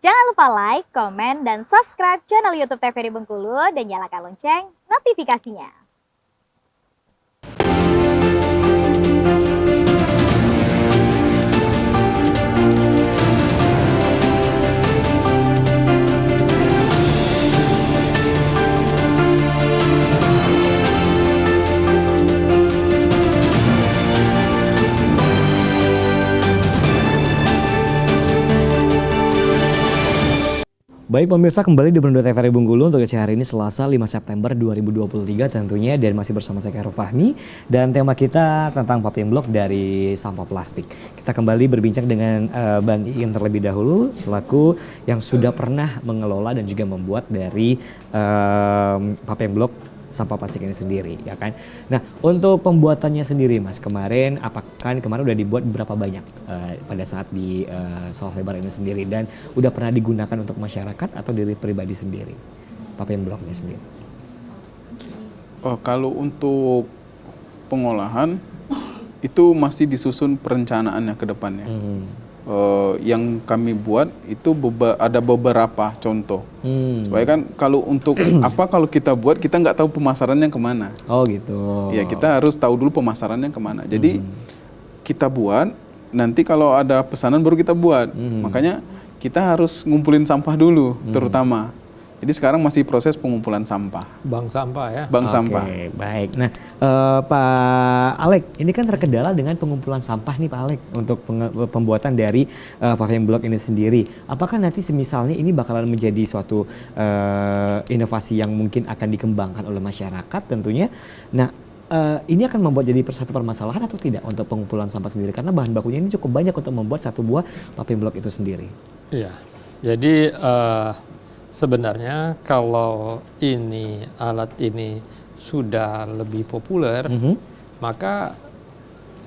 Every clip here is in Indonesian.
Jangan lupa like, komen, dan subscribe channel YouTube TVRI Bengkulu dan nyalakan lonceng notifikasinya. Baik pemirsa, kembali di Berunda TVRI Bengkulu untuk edisi hari ini Selasa 5 September 2023 tentunya, dan masih bersama saya Khairul Fahmi, dan tema kita tentang popping block dari sampah plastik. Kita kembali berbincang dengan Bang Iin terlebih dahulu selaku yang sudah pernah mengelola dan juga membuat dari popping block sampah plastik ini sendiri, ya kan. Nah, untuk pembuatannya sendiri Mas, kemarin udah dibuat berapa banyak pada saat di sawah lebar ini sendiri, dan udah pernah digunakan untuk masyarakat atau diri pribadi sendiri popping blocknya sendiri? Oh, kalau untuk pengolahan itu masih disusun perencanaannya ke depannya. Yang kami buat itu ada beberapa contoh. Supaya kan kalau untuk kalau kita buat, kita nggak tahu pemasarannya kemana. Oh gitu. Ya, kita harus tahu dulu pemasarannya kemana. Jadi kita buat, nanti kalau ada pesanan baru kita buat. Makanya kita harus ngumpulin sampah dulu terutama. Jadi sekarang masih proses pengumpulan sampah. Bank sampah ya? Bank sampah. Baik. Nah, Pak Alek, ini kan terkendala dengan pengumpulan sampah nih Pak Alek untuk pembuatan dari popping block ini sendiri. Apakah nanti semisalnya ini bakalan menjadi suatu inovasi yang mungkin akan dikembangkan oleh masyarakat tentunya. Nah, ini akan membuat jadi satu permasalahan atau tidak untuk pengumpulan sampah sendiri? Karena bahan bakunya ini cukup banyak untuk membuat satu buah popping block itu sendiri. Iya. Jadi sebenarnya kalau alat ini sudah lebih populer, maka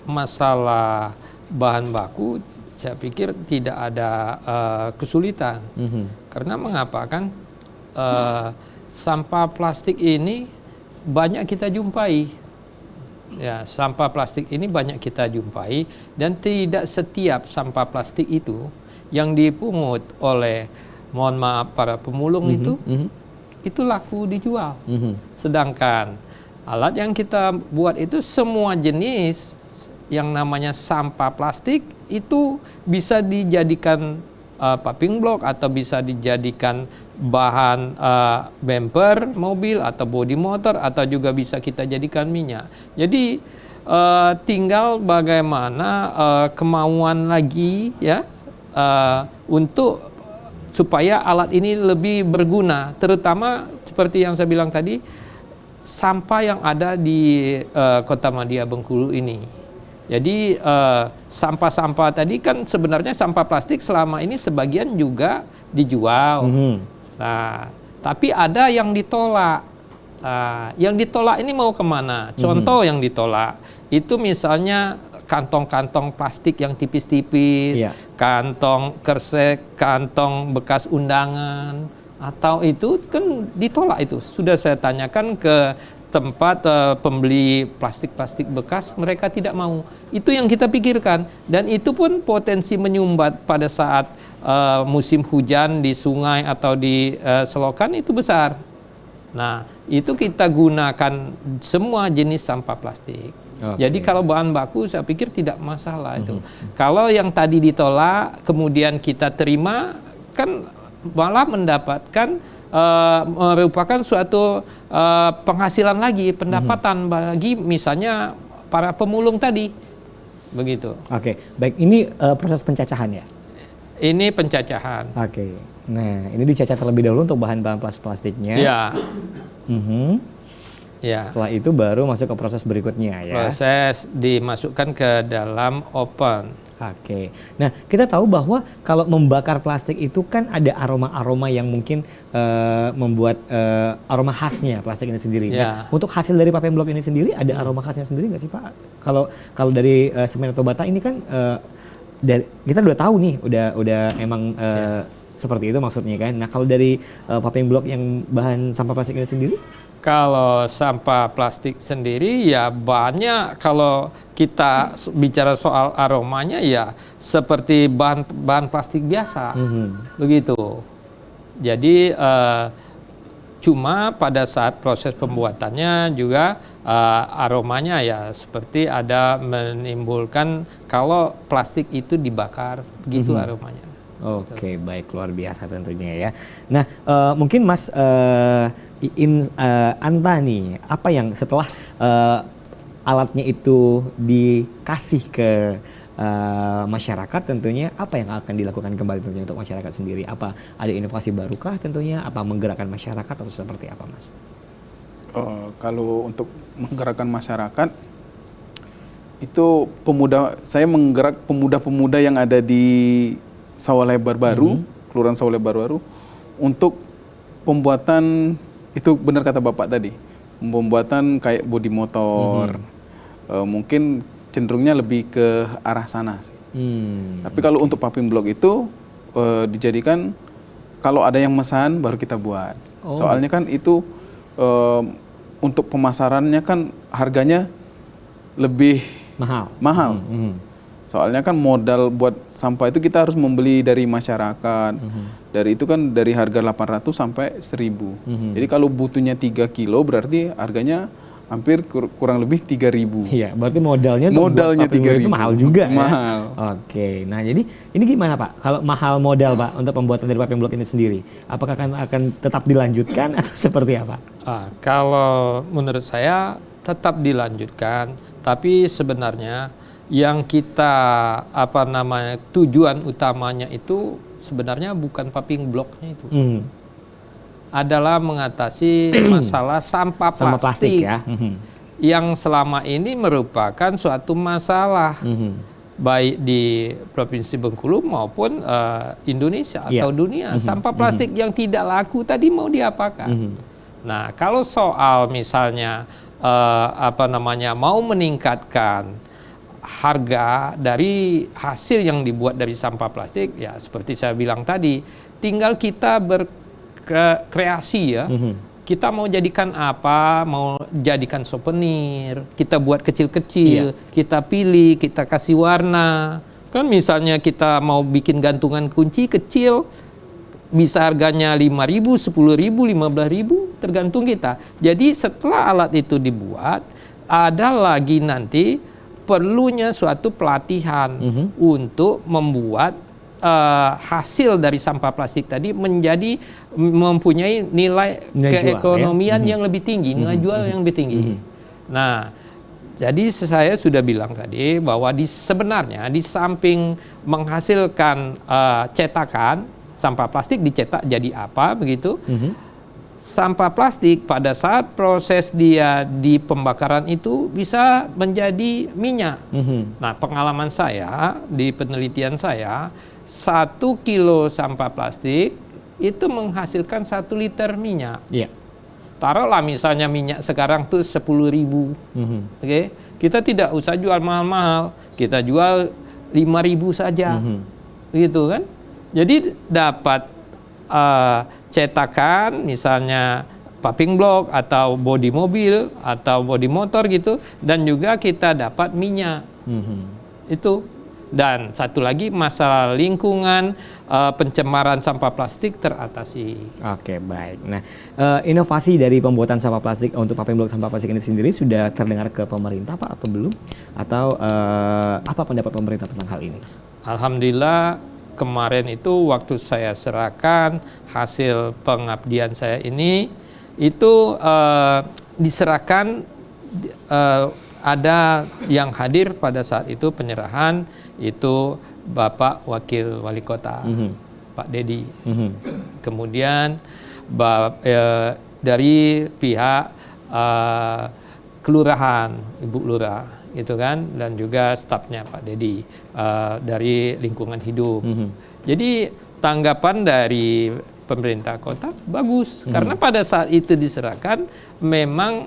masalah bahan baku saya pikir tidak ada kesulitan. Karena mengapa kan sampah plastik ini banyak kita jumpai. Ya, sampah plastik ini banyak kita jumpai, dan tidak setiap sampah plastik itu yang dipungut oleh, mohon maaf, para pemulung itu laku dijual. Sedangkan alat yang kita buat itu semua jenis yang namanya sampah plastik itu bisa dijadikan popping block atau bisa dijadikan bahan bumper mobil atau bodi motor, atau juga bisa kita jadikan minyak. Jadi tinggal bagaimana kemauan lagi ya untuk supaya alat ini lebih berguna, terutama seperti yang saya bilang tadi, sampah yang ada di Kota Madya Bengkulu ini. Jadi sampah-sampah tadi kan sebenarnya sampah plastik selama ini sebagian juga dijual. Nah, tapi ada yang ditolak. Nah, yang ditolak ini mau kemana? Contoh yang ditolak itu misalnya kantong-kantong plastik yang tipis-tipis, kantong kresek, kantong bekas undangan, atau itu kan ditolak itu. Sudah saya tanyakan ke tempat pembeli plastik-plastik bekas, mereka tidak mau. Itu yang kita pikirkan, dan itu pun potensi menyumbat pada saat musim hujan di sungai atau di selokan itu besar. Nah, itu kita gunakan semua jenis sampah plastik. Jadi kalau bahan baku saya pikir tidak masalah itu. Kalau yang tadi ditolak kemudian kita terima, kan malah mendapatkan merupakan suatu penghasilan lagi, pendapatan bagi misalnya para pemulung tadi. Begitu. Oke, baik, ini proses pencacahan ya? Ini pencacahan. Oke. Nah, ini dicacah terlebih dahulu untuk bahan-bahan plastiknya. Ya. Ya. Setelah itu baru masuk ke proses berikutnya ya. Proses dimasukkan ke dalam oven. Oke. Nah, kita tahu bahwa kalau membakar plastik itu kan ada aroma-aroma yang mungkin membuat aroma khasnya plastik ini sendiri. Ya. Nah, untuk hasil dari popping block ini sendiri ada aroma khasnya sendiri nggak sih Pak? Kalau dari semen atau bata ini kan kita udah tahu nih, udah emang seperti itu maksudnya kan. Nah, kalau dari popping block yang bahan sampah plastik ini sendiri? Kalau sampah plastik sendiri ya banyak. Kalau kita bicara soal aromanya ya seperti bahan plastik biasa, begitu. Jadi cuma pada saat proses pembuatannya juga aromanya ya seperti ada menimbulkan kalau plastik itu dibakar, begitu aromanya. Oke, baik, luar biasa tentunya ya. Nah, mungkin Mas Anta nih, apa yang setelah alatnya itu dikasih ke masyarakat tentunya, apa yang akan dilakukan kembali tentunya untuk masyarakat sendiri? Apa ada inovasi barukah tentunya? Apa menggerakkan masyarakat atau seperti apa, Mas? Kalau untuk menggerakkan masyarakat, itu saya menggerak pemuda-pemuda yang ada di Sawalebar Baru, Kelurahan Sawalebar Baru, untuk pembuatan, itu benar kata Bapak tadi, pembuatan kayak bodi motor, mungkin cenderungnya lebih ke arah sana sih. Tapi kalau untuk paving block itu dijadikan kalau ada yang mesan baru kita buat. Soalnya kan itu untuk pemasarannya kan harganya lebih mahal. Soalnya kan modal buat sampah itu kita harus membeli dari masyarakat. Dari itu kan dari harga 800 sampai 1000. Jadi kalau butuhnya 3 kilo berarti harganya hampir kurang lebih 3.000. Iya, berarti modalnya 3.000 itu mahal juga mahal. Ya. Oke, nah jadi ini gimana Pak? Kalau mahal modal Pak untuk pembuatan dari paving block ini sendiri, apakah akan tetap dilanjutkan atau seperti apa? Kalau menurut saya tetap dilanjutkan, tapi sebenarnya yang kita tujuan utamanya itu sebenarnya bukan paving blocknya itu. Adalah mengatasi masalah sampah plastik ya. Yang selama ini merupakan suatu masalah baik di Provinsi Bengkulu maupun Indonesia atau dunia. Sampah plastik yang tidak laku tadi mau diapakan? Nah, kalau soal misalnya mau meningkatkan harga dari hasil yang dibuat dari sampah plastik, ya seperti saya bilang tadi, tinggal kita kreasi ya, kita mau jadikan apa, mau jadikan souvenir, kita buat kecil-kecil, kita pilih, kita kasih warna. Kan misalnya kita mau bikin gantungan kunci kecil, bisa harganya 5.000, 10.000, 15.000, tergantung kita. Jadi setelah alat itu dibuat, ada lagi nanti perlunya suatu pelatihan untuk membuat hasil dari sampah plastik tadi menjadi mempunyai nilai keekonomian yang lebih tinggi, nilai jual yang lebih tinggi. Nah, jadi saya sudah bilang tadi bahwa sebenarnya di samping menghasilkan cetakan, sampah plastik dicetak jadi apa begitu, sampah plastik pada saat proses dia di pembakaran itu bisa menjadi minyak. Nah, pengalaman saya di penelitian saya, 1 kilo sampah plastik itu menghasilkan 1 liter minyak. Taruhlah misalnya minyak sekarang tuh 10.000. Oke, kita tidak usah jual mahal-mahal, kita jual 5.000 saja, gitu kan? Jadi dapat cetakan misalnya paving block atau bodi mobil atau bodi motor gitu, dan juga kita dapat minyak. Itu. Dan satu lagi masalah lingkungan, pencemaran sampah plastik teratasi. Oke, baik. Nah, inovasi dari pembuatan sampah plastik untuk paving block sampah plastik ini sendiri sudah terdengar ke pemerintah Pak atau belum? Atau apa pendapat pemerintah tentang hal ini? Alhamdulillah kemarin itu waktu saya serahkan hasil pengabdian saya ini, itu diserahkan, ada yang hadir pada saat itu penyerahan, itu Bapak Wakil Wali Kota, Pak Dedi. Kemudian dari pihak kelurahan, Ibu Lurah, gitu kan, dan juga stafnya Pak Dedi dari lingkungan hidup. Jadi tanggapan dari pemerintah kota bagus, karena pada saat itu diserahkan memang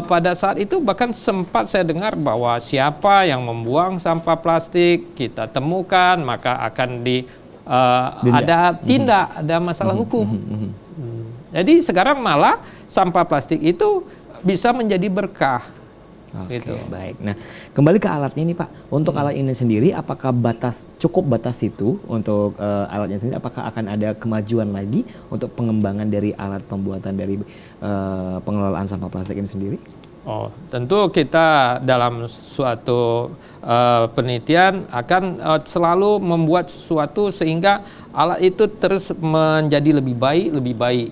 pada saat itu bahkan sempat saya dengar bahwa siapa yang membuang sampah plastik kita temukan maka akan ada tindak, ada masalah hukum. Jadi sekarang malah sampah plastik itu bisa menjadi berkah. Oke, Gitu. baik. Nah, kembali ke alatnya nih Pak. Untuk alat ini sendiri, apakah cukup batas itu untuk alatnya sendiri? Apakah akan ada kemajuan lagi untuk pengembangan dari alat pembuatan dari pengelolaan sampah plastik ini sendiri? Oh, tentu kita dalam suatu penelitian akan selalu membuat sesuatu sehingga alat itu terus menjadi lebih baik.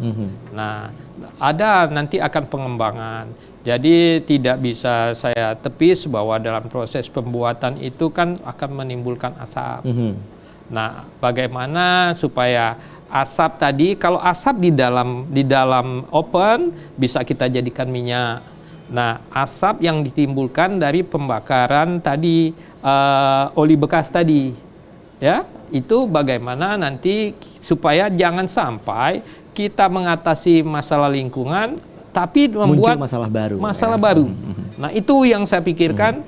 Nah, ada nanti akan pengembangan. Jadi tidak bisa saya tepis bahwa dalam proses pembuatan itu kan akan menimbulkan asap. Nah, bagaimana supaya asap tadi, kalau asap di dalam open bisa kita jadikan minyak. Nah, asap yang ditimbulkan dari pembakaran tadi oli bekas tadi, ya, itu bagaimana nanti supaya jangan sampai kita mengatasi masalah lingkungan tapi membuat masalah baru. Nah, itu yang saya pikirkan,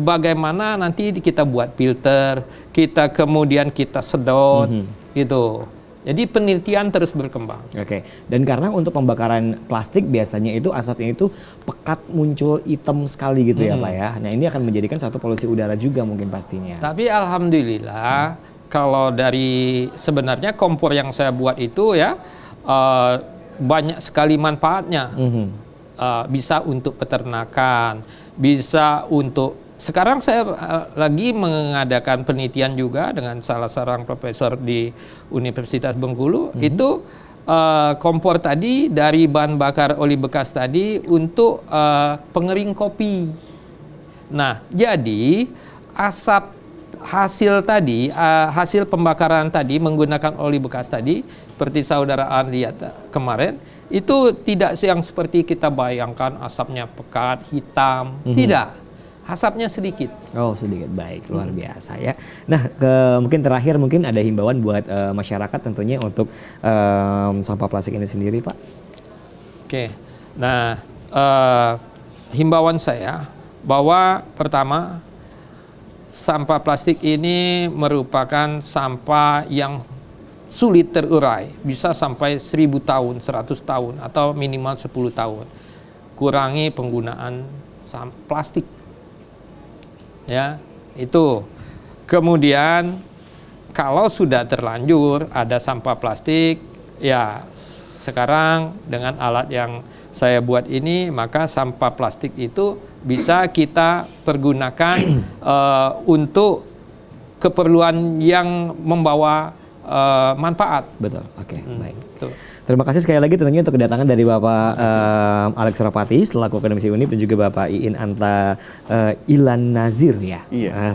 bagaimana nanti kita buat filter, kita kemudian kita sedot, gitu. Jadi penelitian terus berkembang. Oke, dan karena untuk pembakaran plastik biasanya itu asapnya itu pekat, muncul hitam sekali gitu ya Pak ya. Nah, ini akan menjadikan satu polusi udara juga mungkin pastinya. Tapi alhamdulillah kalau dari sebenarnya kompor yang saya buat itu ya banyak sekali manfaatnya. Bisa untuk peternakan, bisa untuk sekarang saya lagi mengadakan penelitian juga dengan salah seorang profesor di Universitas Bengkulu. Itu kompor tadi dari bahan bakar oli bekas tadi untuk pengering kopi. Nah, jadi asap hasil tadi, hasil pembakaran tadi menggunakan oli bekas tadi, seperti saudara lihat kemarin, itu tidak yang seperti kita bayangkan asapnya pekat, hitam, tidak. Asapnya sedikit. Oh, sedikit. Baik, luar biasa ya. Nah, mungkin terakhir mungkin ada himbauan buat masyarakat tentunya untuk sampah plastik ini sendiri, Pak. Oke. Nah, himbauan saya bahwa pertama, sampah plastik ini merupakan sampah yang sulit terurai, bisa sampai 1000 tahun, 100 tahun, atau minimal 10 tahun. Kurangi penggunaan plastik. Ya, itu. Kemudian kalau sudah terlanjur ada sampah plastik, ya sekarang dengan alat yang saya buat ini, maka sampah plastik itu bisa kita pergunakan untuk keperluan yang membawa manfaat. Betul. Oke, baik. Tuh. Terima kasih sekali lagi tentunya untuk kedatangan dari Bapak Alex Surapati selaku Akademisi Unip dan juga Bapak Iin Anta Ilan Nazir ya,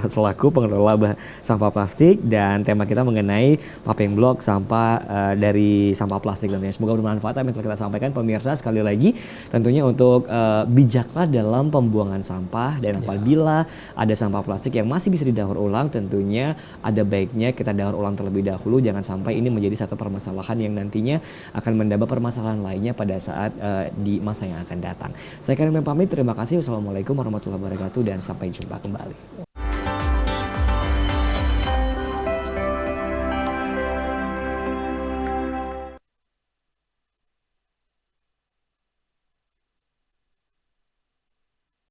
selaku pengelola sampah plastik, dan tema kita mengenai Papeng Blok sampah dari sampah plastik tentunya. Semoga bermanfaat apa yang telah kita sampaikan pemirsa. Sekali lagi tentunya untuk bijaklah dalam pembuangan sampah, dan apabila ada sampah plastik yang masih bisa didaur ulang, tentunya ada baiknya kita daur ulang terlebih dahulu, jangan sampai ini menjadi satu permasalahan yang nantinya akan menambah permasalahan lainnya pada saat di masa yang akan datang. Saya Karim pamit, terima kasih. Wassalamualaikum warahmatullahi wabarakatuh dan sampai jumpa kembali.